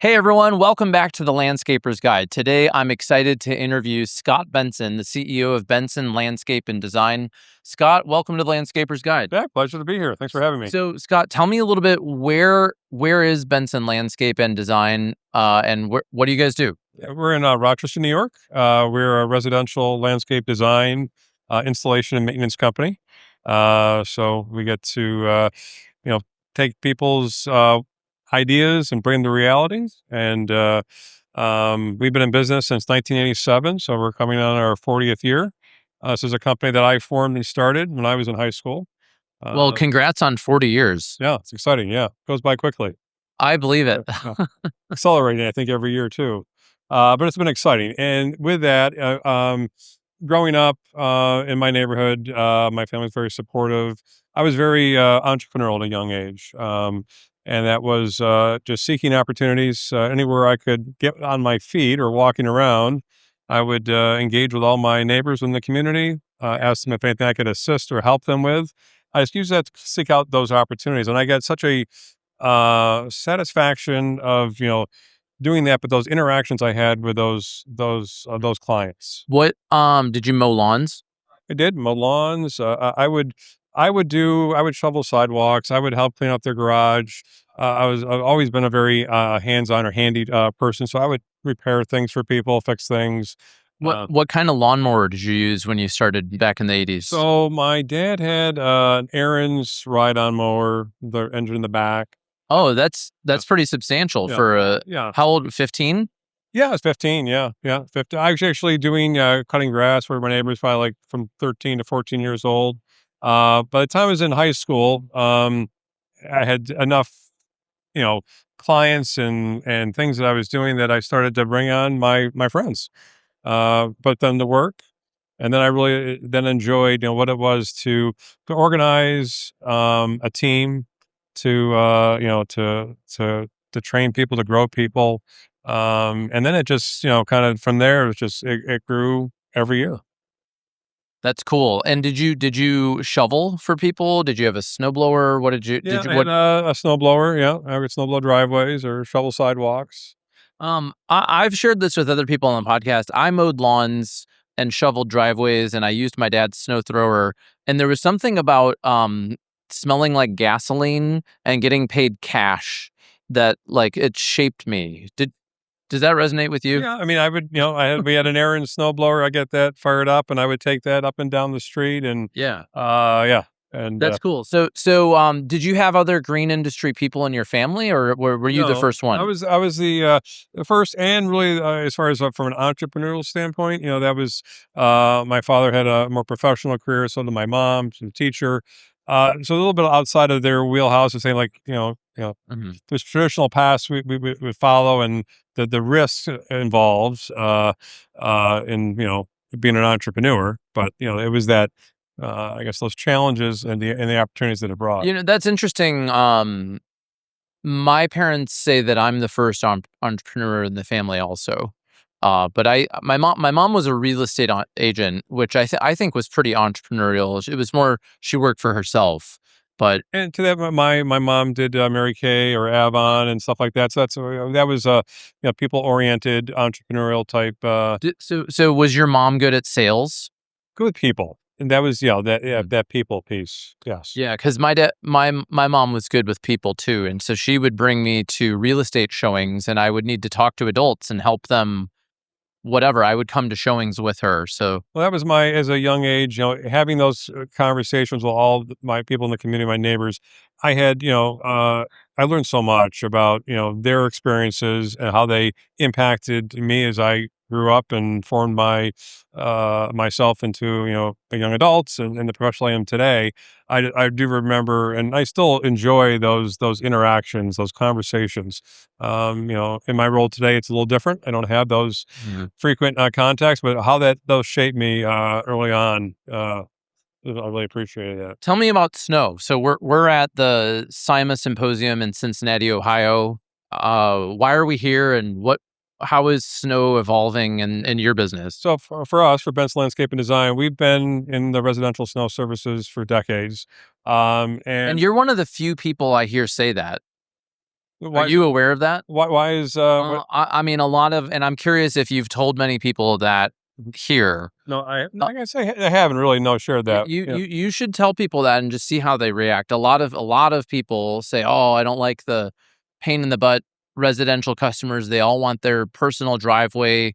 Hey everyone, welcome back to the Landscaper's Guide. Today I'm excited to interview Scott Benson, the CEO of Benson Landscape and Design. Scott, welcome to the Landscaper's Guide. Yeah, pleasure to be here. Thanks for having me. So Scott, tell me a little bit, where is Benson Landscape and Design, and what do you guys do? Yeah, we're in Rochester, New York. We're a residential landscape design, installation and maintenance company. So we get to, take people's ideas and bring them to realities. And we've been in business since 1987, so we're coming on our 40th year. This is a company that I formed and started when I was in high school. Well, congrats on 40 years. Yeah, it's exciting. Yeah, goes by quickly. I believe it. Accelerating, I think, every year too. But it's been exciting. And with that, growing up in my neighborhood, my family was very supportive. I was very entrepreneurial at a young age. And that was just seeking opportunities anywhere I could get on my feet or walking around. I would engage with all my neighbors in the community, ask them if anything I could assist or help them with. I just use that to seek out those opportunities. And I got such a satisfaction of doing that, but those interactions I had with those clients. What did you mow lawns? I did mow lawns. I would shovel sidewalks. I would help clean up their garage. I've always been a very hands-on or handy person, so I would repair things for people, fix things. What kind of lawnmower did you use when you started back in the 80s? So my dad had an Aaron's ride-on mower, the engine in the back. Oh, that's pretty substantial for how old? 15? Yeah, I was 15. Yeah. 15. I was actually doing cutting grass where my neighbor was probably like from 13 to 14 years old. By the time I was in high school, I had enough, clients and things that I was doing that I started to bring on my friends, put them to work. And then I really then enjoyed, what it was to organize a team, to train people, to grow people. And then it just, kind of from there, it grew every year. That's cool. And did you shovel for people? Did you have a snowblower? What did you? Yeah, I had a snowblower. Yeah, I would snowblow driveways or shovel sidewalks. I've shared this with other people on the podcast. I mowed lawns and shoveled driveways, and I used my dad's snow thrower. And there was something about smelling like gasoline and getting paid cash that it shaped me. Does that resonate with you? Yeah, I mean, I would, we had an Aaron's snowblower. I get that fired up, and I would take that up and down the street, and yeah, and that's cool. So, did you have other green industry people in your family, or were you the first one? I was the first, and really, as far as from an entrepreneurial standpoint, that was my father had a more professional career, so did my mom, she's a teacher. So a little bit outside of their wheelhouse of saying this traditional paths we would follow, and the risks involved in being an entrepreneur. But it was that I guess those challenges and the opportunities that it brought. That's interesting. My parents say that I'm the first entrepreneur in the family, also. But my mom was a real estate agent, which I think was pretty entrepreneurial. It was more she worked for herself. And to that, my mom did Mary Kay or Avon and stuff like that. So that was people oriented entrepreneurial type. So was your mom good at sales? Good with people, and that was that people piece. Yes. Yeah, because my mom was good with people too, and so she would bring me to real estate showings, and I would need to talk to adults and help them. Whatever, I would come to showings with her. So, well, that was as a young age, having those conversations with all my people in the community, my neighbors. I had, I learned so much about, their experiences and how they impacted me as I grew up and formed myself into, a young adult and the professional I am today. I do remember, and I still enjoy those interactions, those conversations. In my role today, it's a little different. I don't have those frequent contacts, but how those shaped me early on, I really appreciated that. Tell me about snow. So we're at the SIMA Symposium in Cincinnati, Ohio. Why are we here, and how is snow evolving in your business? So for us, for Benson Landscape and Design, we've been in the residential snow services for decades. And you're one of the few people I hear say that. Are Why is you aware of that? why is what? I mean, a lot of, and I'm curious if you've told many people that here. No, Uh, I guess I haven't really no shared yeah, that. Yeah. you should tell people that and just see how they react. A lot of people say, "Oh, I don't like the pain in the butt residential customers. They all want their personal driveway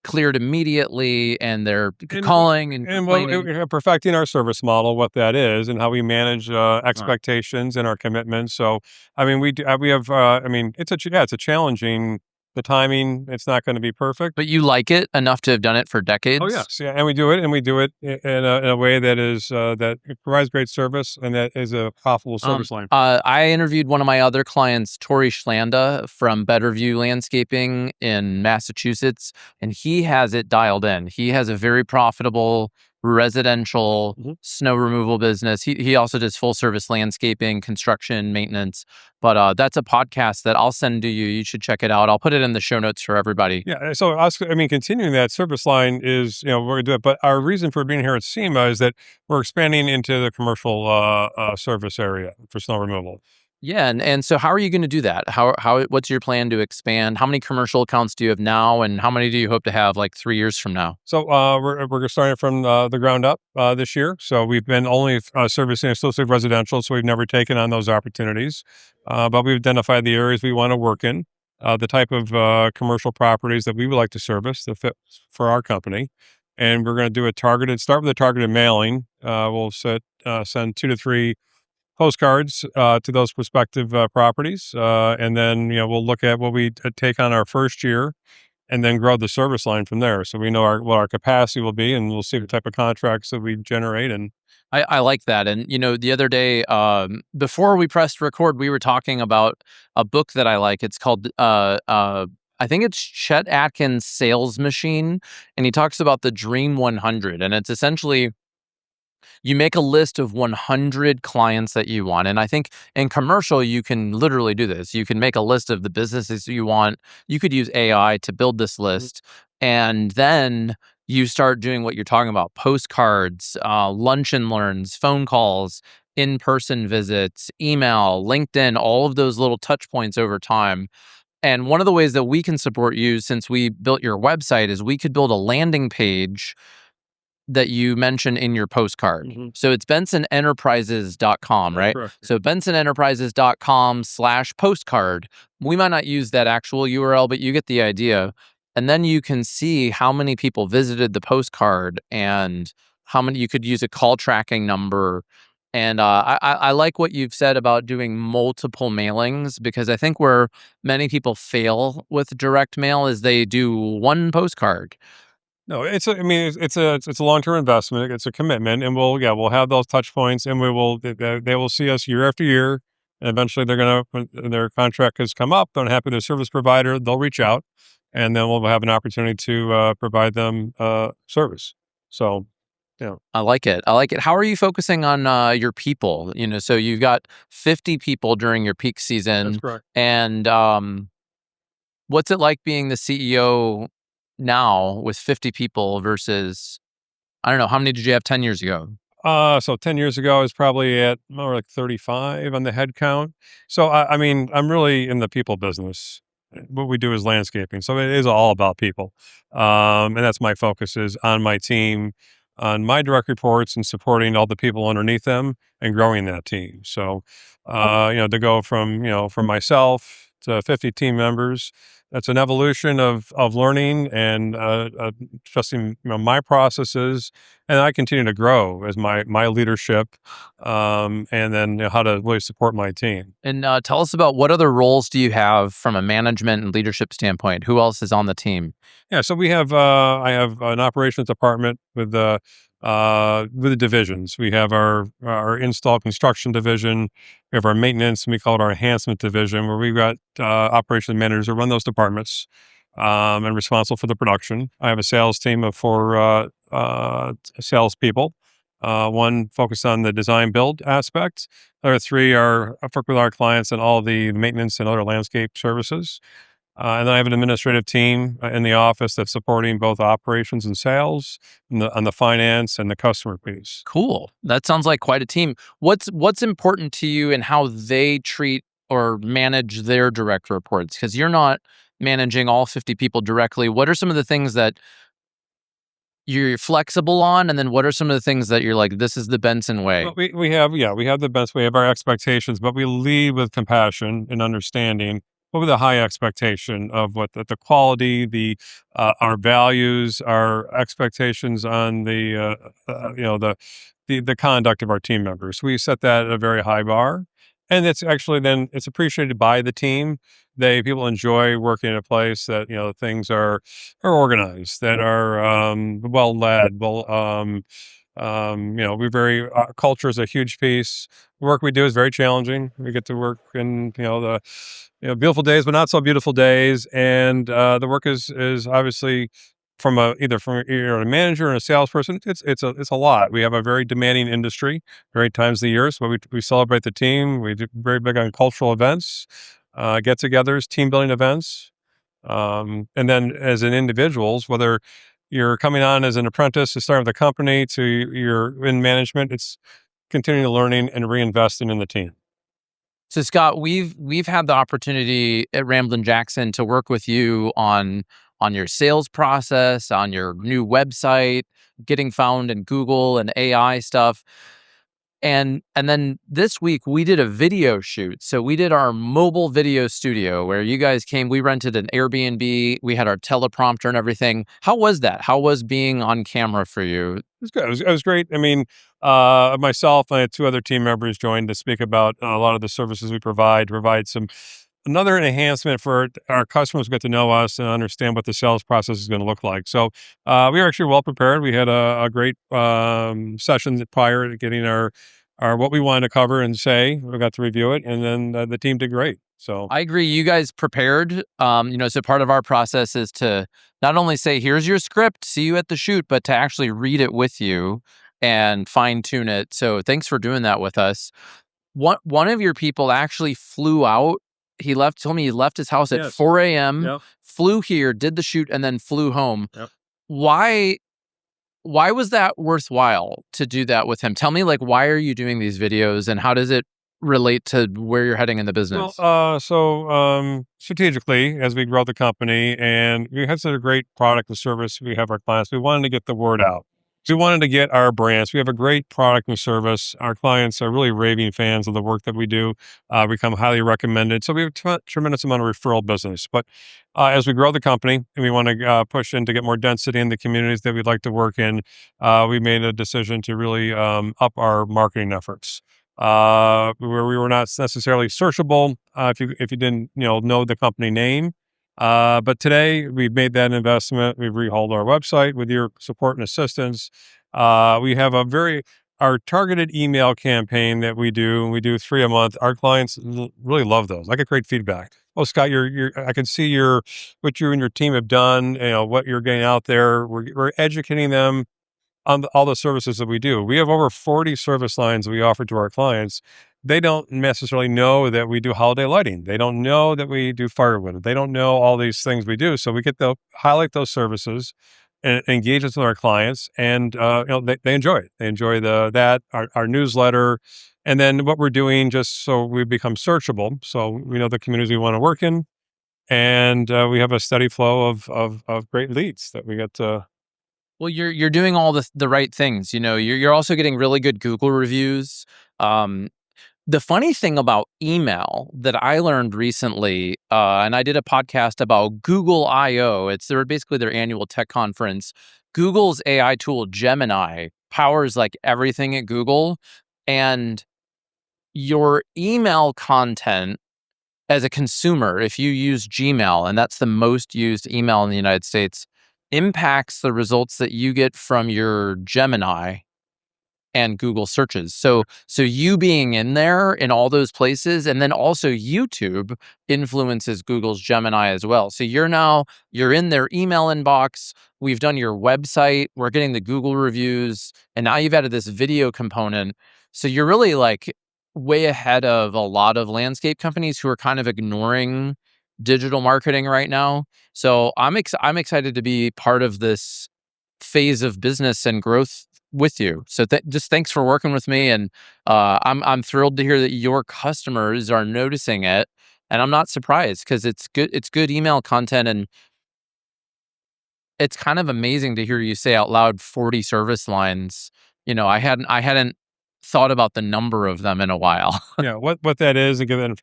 cleared immediately, and they're And calling and well, complaining." perfecting our service model, what that is, and how we manage Right. expectations and our commitments. So, I mean, we have. I mean, it's a challenging. The timing, it's not going to be perfect. But you like it enough to have done it for Oh decades? yes, yeah, and we do it in a way that is that it provides great service and that is a profitable service line. I interviewed one of my other clients, Tori Schlanda from Betterview Landscaping in Massachusetts, and he has it dialed in. He has a very profitable residential Mhm. snow removal business. He also does full service landscaping, construction, maintenance. But that's a podcast that I'll send to you. You should check it out. I'll put it in the show notes for everybody. Yeah, so us, I mean, continuing that service line is, we're gonna do it. But our reason for being here at SEMA is that we're expanding into the commercial service area for snow removal. Yeah, and so how are you going to do that? What's your plan to expand? How many commercial accounts do you have now, and how many do you hope to have like 3 years from now? So we're starting from the ground up this year. So we've been only servicing exclusive residential, so we've never taken on those opportunities. But we've identified the areas we want to work in, the type of commercial properties that we would like to service that fit for our company, and we're going to do start with a targeted mailing. Send 2 to 3 postcards to those prospective properties, and then we'll look at what we take on our first year and then grow the service line from there. So we know what our capacity will be, and we'll see the type of contracts that we generate. And I like that. And the other day, before we pressed record, we were talking about a book that I like. It's called I think it's Chet Atkins' Sales Machine, and he talks about the Dream 100, and it's essentially you make a list of 100 clients that you want. And I think in commercial, you can literally do this. You can make a list of the businesses you want. You could use AI to build this list. And then you start doing what you're talking about: postcards, lunch and learns, phone calls, in person visits, email, LinkedIn, all of those little touch points over time. And one of the ways that we can support you, since we built your website, is we could build a landing page that you mention in your postcard. So it's bensonenterprises.com, that's right? correct. So bensonenterprises.com/postcard. We might not use that actual URL, but you get the idea. And then you can see how many people visited the postcard and how many. You could use a call tracking number. And I like what you've said about doing multiple mailings, because I think where many people fail with direct mail is they do one postcard. No, I mean, it's a long term investment. It's a commitment, and we'll have those touch points, and they will see us year after year, and eventually when their contract has come up, they're happy with their service provider, they'll reach out, and then we'll have an opportunity to provide them service. So, yeah, I like it. I like it. How are you focusing on your people? So you've got 50 people during your peak that's season, correct. and what's it like being the CEO now with 50 people versus, I don't know, how many did you have 10 years ago? So 10 years ago, I was probably at more like 35 on the head count. So, I mean, I'm really in the people business. What we do is landscaping. So it is all about people. And that's my focus is on my team, on my direct reports and supporting all the people underneath them and growing that team. So, to go from myself to 50 team members, that's an evolution of learning and trusting my processes, and I continue to grow as my leadership, and then how to really support my team. And tell us about what other roles do you have from a management and leadership standpoint? Who else is on the team? Yeah, so I have an operations department with the divisions. We have our install construction division. We have our maintenance, and we call it our enhancement division, where we've got operations managers who run those departments, and responsible for the production. I have a sales team of 4 salespeople. One focused on the design build aspect. The other 3 are work with our clients and all the maintenance and other landscape services. And then I have an administrative team in the office that's supporting both operations and sales, and on the finance and the customer piece. Cool. That sounds like quite a team. What's important to you in how they treat or manage their direct reports? Because you're not managing all 50 people directly. What are some of the things that you're flexible on? And then what are some of the things that you're like, this is the Benson way? Well, we have, yeah, we have the best, we have our expectations, but we lead with compassion and understanding, but with a high expectation of what the quality, our values, our expectations on the conduct of our team members. We set that at a very high bar, and it's actually then it's appreciated by the team. People enjoy working in a place that things are organized, that are well led, we're very culture is a huge piece. The work we do is very challenging. We get to work in the beautiful days, but not so beautiful days, and the work is obviously from either a manager or a salesperson. It's a lot. We have a very demanding industry, very times of the year. So we celebrate the team. We do very big on cultural events, get-togethers, team building events. And then as an individuals, whether you're coming on as an apprentice to start with the company to you're in management, it's continuing learning and reinvesting in the team. So Scott, we've had the opportunity at Ramblin' Jackson to work with you on your sales process, on your new website, getting found in Google and AI stuff. And then this week we did a video shoot. So we did our mobile video studio where you guys came. We rented an Airbnb. We had our teleprompter and everything. How was that? How was being on camera for you? It was good. It was great. I mean, myself and I had two other team members joined to speak about a lot of the services we provide some another enhancement for our customers to get to know us and understand what the sales process is going to look like. So we were actually well prepared. We had a great session prior to getting our what we wanted to cover and say. We got to review it, and then the team did great. So I agree. You guys prepared. So part of our process is to not only say, here's your script, see you at the shoot, but to actually read it with you and fine tune it. So thanks for doing that with us. One of your people actually flew out. Told me he left his house at yes, 4 a.m., yeah, flew here, did the shoot, and then flew home. yeah. Why was that worthwhile to do that with him? Tell me, like, why are you doing these videos and how does it relate to where you're heading in the business? Strategically, as we grow the company and we have such a great product and service, we have our clients, we wanted to get the word out. We wanted to get our brands. We have a great product and service. Our clients are really raving fans of the work that we do, become highly recommended. So we have a tremendous amount of referral business. But as we grow the company and we want to push in to get more density in the communities that we'd like to work in, we made a decision to really up our marketing efforts. Where we were not necessarily searchable if you didn't know the company name. But today we've made that investment. We've rehauled our website with your support and assistance. We have our targeted email campaign that we do. We do 3 a month. Our clients really love those. I get great feedback. Oh, Scott, I can see what you and your team have done. What you're getting out there. We're educating them on all the services that we do. We have over 40 service lines we offer to our clients. They don't necessarily know that we do holiday lighting. They don't know that we do firewood. They don't know all these things we do. So we get to highlight those services and engage with our clients, and they enjoy it. They enjoy our newsletter, and then what we're doing just so we become searchable. So we know the communities we want to work in, and we have a steady flow of great leads that we get to. Well, you're doing all the right things. You're also getting really good Google reviews. The funny thing about email that I learned recently, and I did a podcast about Google I/O. They're basically their annual tech conference. Google's AI tool Gemini powers like everything at Google, and your email content as a consumer, if you use Gmail, and that's the most used email in the United States, impacts the results that you get from your Gemini and Google searches. So you being in there in all those places, and then also YouTube influences Google's Gemini as well. So you're in their email inbox. We've done your website. We're getting the Google reviews, and now you've added this video component. So you're really like way ahead of a lot of landscape companies who are kind of ignoring digital marketing right now. So I'm excited to be part of this phase of business and growth with you. So just thanks for working with me, and I'm thrilled to hear that your customers are noticing it, and I'm not surprised because it's good email content, and it's kind of amazing to hear you say out loud 40 service lines. I hadn't thought about the number of them in a while. Yeah, what that is, and given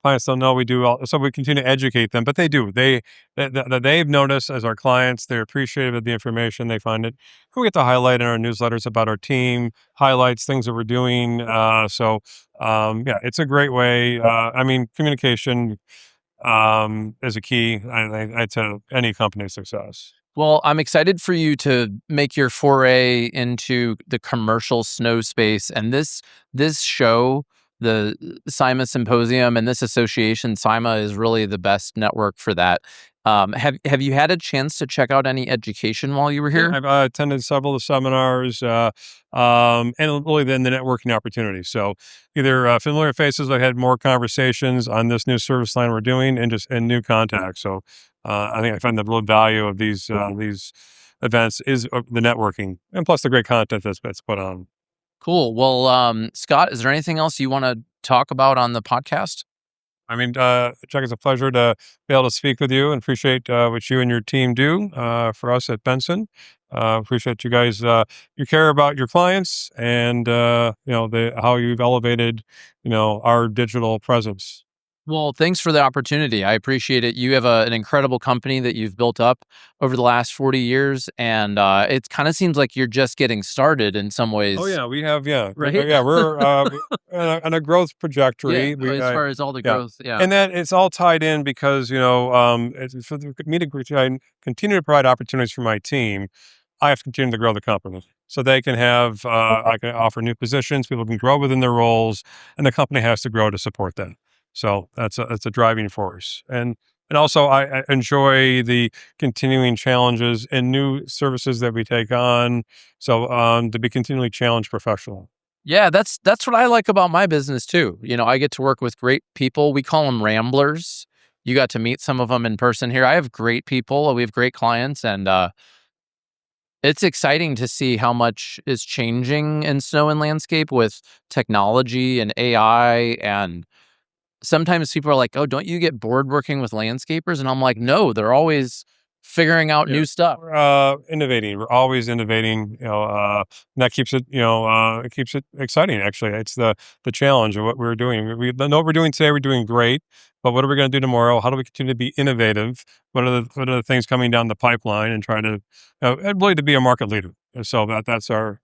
clients don't know, we do all, so we continue to educate them, but they do. They've noticed as our clients, they're appreciative of the information. They find it. We get to highlight in our newsletters about our team, highlights things that we're doing. Yeah, it's a great way. I mean, communication is a key, to any company's success. Well, I'm excited for you to make your foray into the commercial snow space, and this show, the SIMA Symposium, and this association, SIMA, is really the best network for that. Have you had a chance to check out any education while you were Yeah, here? I've attended several of the seminars, and really then the networking opportunities. So either familiar faces, I had more conversations on this new service line we're doing, and new contacts. So I think I find the real value of these events is the networking, and plus the great content that's put on. Cool. Well, Scott, is there anything else you want to talk about on the podcast? I mean, Jack, it's a pleasure to be able to speak with you, and appreciate what you and your team do for us at Benson. Appreciate you guys. You care about your clients, and how you've elevated our digital presence. Well, thanks for the opportunity. I appreciate it. You have an incredible company that you've built up over the last 40 years, and it kind of seems like you're just getting started in some ways. Oh yeah, we have, yeah, Right? yeah, we're on a growth trajectory. Yeah, as far as all the Yeah, growth, yeah. and that it's all tied in because it's for me to continue to provide opportunities for my team. I have to continue to grow the company so they can have. I can offer new positions. People can grow within their roles, and the company has to grow to support them. So that's a driving force, and also I enjoy the continuing challenges and new services that we take on. So to be continually challenged professionally. Yeah, that's what I like about my business too. I get to work with great people. We call them ramblers. You got to meet some of them in person here. I have great people. We have great clients, and it's exciting to see how much is changing in snow and landscape with technology and AI. And sometimes people are like, "Oh, don't you get bored working with landscapers?" And I'm like, "No, they're always figuring out Yeah. new stuff." We're innovating. We're always innovating. And that keeps it keeps it exciting. Actually, it's the challenge of what we're doing. We know what we're doing today. We're doing great, but what are we going to do tomorrow? How do we continue to be innovative? What are the things coming down the pipeline, and try to and really to be a market leader? And so that's our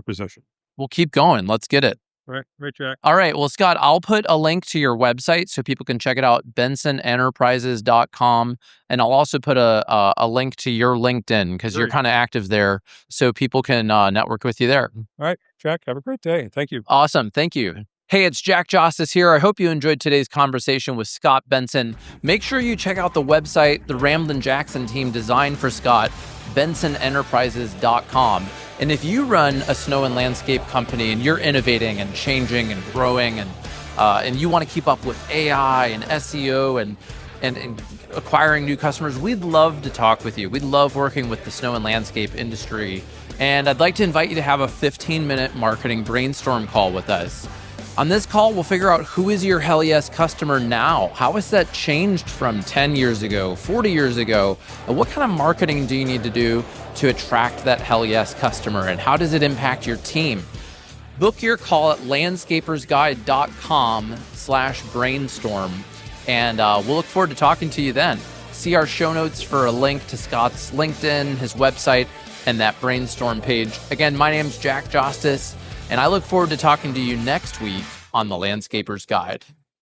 position. We'll keep going. Let's get it. Right, Jack. All right. Well, Scott, I'll put a link to your website so people can check it out, bensonenterprises.com. And I'll also put a link to your LinkedIn because you're Great. kind of active there so people can network with you there. All right, Jack. Have a great day. Thank you. Awesome. Thank you. Hey, it's Jack Jostes here. I hope you enjoyed today's conversation with Scott Benson. Make sure you check out the website the Ramblin' Jackson team designed for Scott, bensonenterprises.com. And if you run a snow and landscape company and you're innovating and changing and growing, and you want to keep up with AI and SEO and acquiring new customers, we'd love to talk with you. We'd love working with the snow and landscape industry. And I'd like to invite you to have a 15-minute marketing brainstorm call with us. On this call, we'll figure out who is your hell yes customer now. How has that changed from 10 years ago, 40 years ago? And what kind of marketing do you need to do to attract that hell yes customer? And how does it impact your team? Book your call at landscapersguide.com/brainstorm. And we'll look forward to talking to you then. See our show notes for a link to Scott's LinkedIn, his website, and that brainstorm page. Again, my name's Jack Jostes, and I look forward to talking to you next week on The Landscaper's Guide.